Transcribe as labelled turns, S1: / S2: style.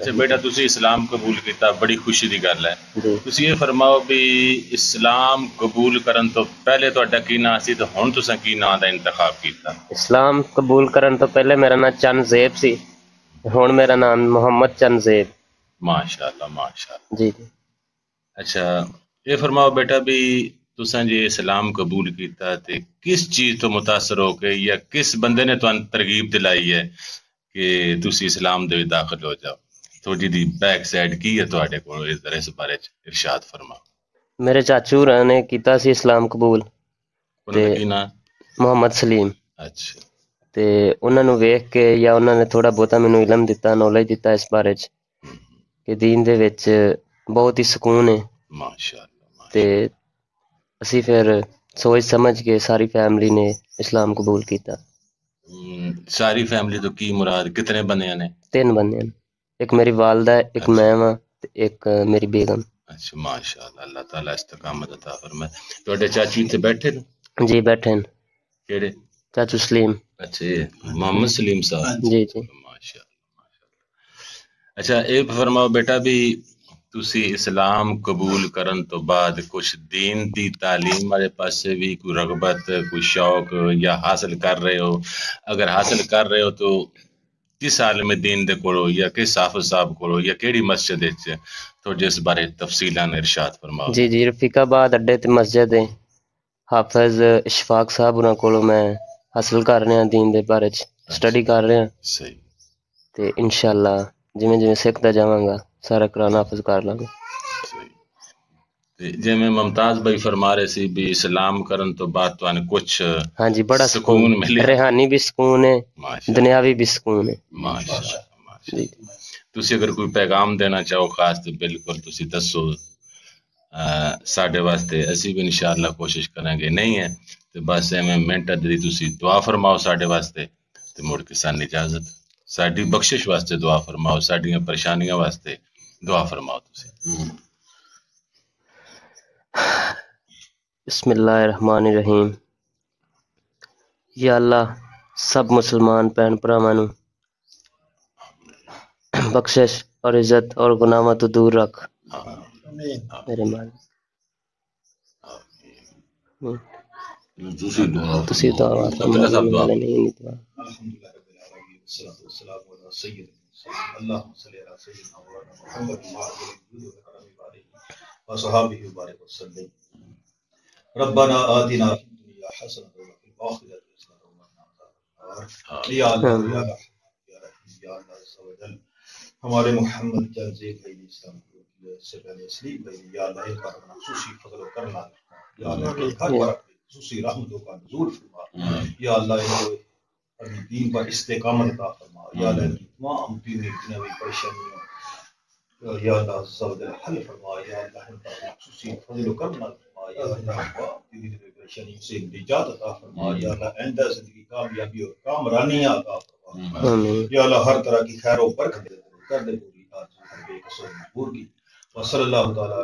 S1: اچھا بیٹا تسی اسلام قبول کیتا بڑی خوشی دی گل ہے
S2: جی
S1: تسی یہ فرماؤ بھی اسلام قبول کرن تو پہلے تہاڈا کی نام سی تے ہن تساں کی نام دا انتخاب کیتا
S2: اسلام قبول کرن تو پہلے میرا نام چند زیب سی، ہن میرا نام محمد چند زیب۔
S1: ماشاءاللہ ماشاءاللہ
S2: جی جی
S1: اچھا یہ فرماؤ بیٹا بھی تساں جی اسلام قبول کیتا تے کس چیز تو متاثر ہو کے یا کس بندے نے تانوں ترغیب دلائی ہے کہ تسی اسلام دے وچ داخل ہو جاؤ تھوڑی دی بیک سائڈ کی ہے تواڈے کول اس بارے چ ارشاد فرماؤ
S2: میرے چاچو ہوراں نے کیتا سی اسلام قبول،
S1: انہاں
S2: تے
S1: دا کی نام
S2: محمد سلیم،
S1: اچھا
S2: تے انہاں نوں ویکھ کے یا انہاں نے تھوڑا بہتا مینوں علم دتا، نالج دتا اس بارے چ کہ دین دے وچ بہت ہی سکون ہے،
S1: ماشاءاللہ
S2: تے
S1: ماشاءاللہ
S2: اسی پھر سوچ سمجھ کے ساری فیملی نے اسلام قبول کیتا۔
S1: ساری فیملی تو کی مراد کتنے بندیاں نے
S2: 3 بندے ہیں، ایک میری والدہ ہے، ایک
S1: اچھا
S2: میں ہاں تے ایک میری بیگم۔
S1: اچھا ماشاءاللہ اللہ تعالیٰ استقامت عطا فرمائے تواڈے چاچو اتنے بیٹھے نے
S2: جی بیٹھے ہیں
S1: کیڑے
S2: چاچو سلیم۔
S1: اچھا یہ محمد سلیم صاحب
S2: جی جی
S1: ماشاءاللہ اچھا اے فرماؤ بیٹا بھی تسی اسلام قبول کرن تو بعد کچھ دین دی تعلیم والے پاسے بھی کوئی رغبت کوئی شوق یا حاصل کر رہے ہو اگر حاصل کر رہے ہو تو کس عالم دین دے کولو یا کس حافظ صاحب کولو یا کیڑی مسجد وچ تو جس بارے تفصیلاً ارشاد فرماؤ
S2: جی جی رفیق آباد اڈے تے مسجد ہے، حافظ اشفاق صاحب انہاں کولوں میں حاصل کر رہے ہیں دین دے بارے چ سٹڈی کر رہے ہیں،
S1: صحیح
S2: تے انشاءاللہ جویں جویں سکھدا جاواں گا سارا قرآن حافظ کر لاں گا۔
S1: صحیح جی میں ممتاز بھائی فرما رہے سی بھی اسلام کرن تو بعد توانے کچھ
S2: ہاں جی بڑا سکون
S1: ملیا
S2: روحانی بھی سکون ہے،
S1: ماشاءاللہ
S2: دنیاوی بھی سکون ہے۔
S1: ماشاءاللہ
S2: جی
S1: ماشاءاللہ تسی اگر کوئی پیغام دینا چاہو خاص تو بالکل تسی دسو ساڈے واسطے اسی بھی انشاءاللہ کوشش کریں گے نہیں ہے تو بس ایویں منٹ ادری تسی دعا فرماؤ ساڈے واسطے تے مڑ کے سان اجازت ساڈی بخشش واسطے دعا فرماؤ ساڈیاں پریشانیاں واسطے دعا فرماؤ تسی
S2: بسم اللہ الرحمن الرحیم۔ یا اللہ سب مسلمان بہن بھراواں نوں بخشش اور عزت اور گناہاں تو دور رکھ میرے مالک۔ تسی دعا فرماؤ میں والے نہیں دعا۔
S3: الحمدللہ رب العالمین والصلاة والسلام علی سید اللہم صلی علی سیدنا مولانا محمد وصحابہ وبارک وسلم ربنا آتنا فی الدنیا حسنۃ وفی الآخرۃ حسنۃ وقنا عذاب النار یا اللہ یا رحیم یا رحیم یا اللہ عز و جل ہمارے محمد جنزید بھائی اسلام سے پہلے اسلیم بھائی یا اللہ ان پر اپنا خصوصی فضل و کرم یا اللہ ہر پر خصوصی رحمتوں کا نزول فرما یا اللہ ان کو اپنی دین پر استقامت عطا فرما یا اللہ ان کی تمام دینی دنیاوی پریشانیوں یا اللہ عز و جل حل فرما یا اللہ ان پر خصوصی فضل و کرم فرما یا اللہ دینی پریشانیوں سے نجات عطا فرما یا اللہ آئندہ زندگی کامیابی اور کامرانی عطا فرما یا اللہ ہر طرح کی خیر و برکت کر دے پوری آج ہر بے قصور مجبور کی وصلی اللہ تعالی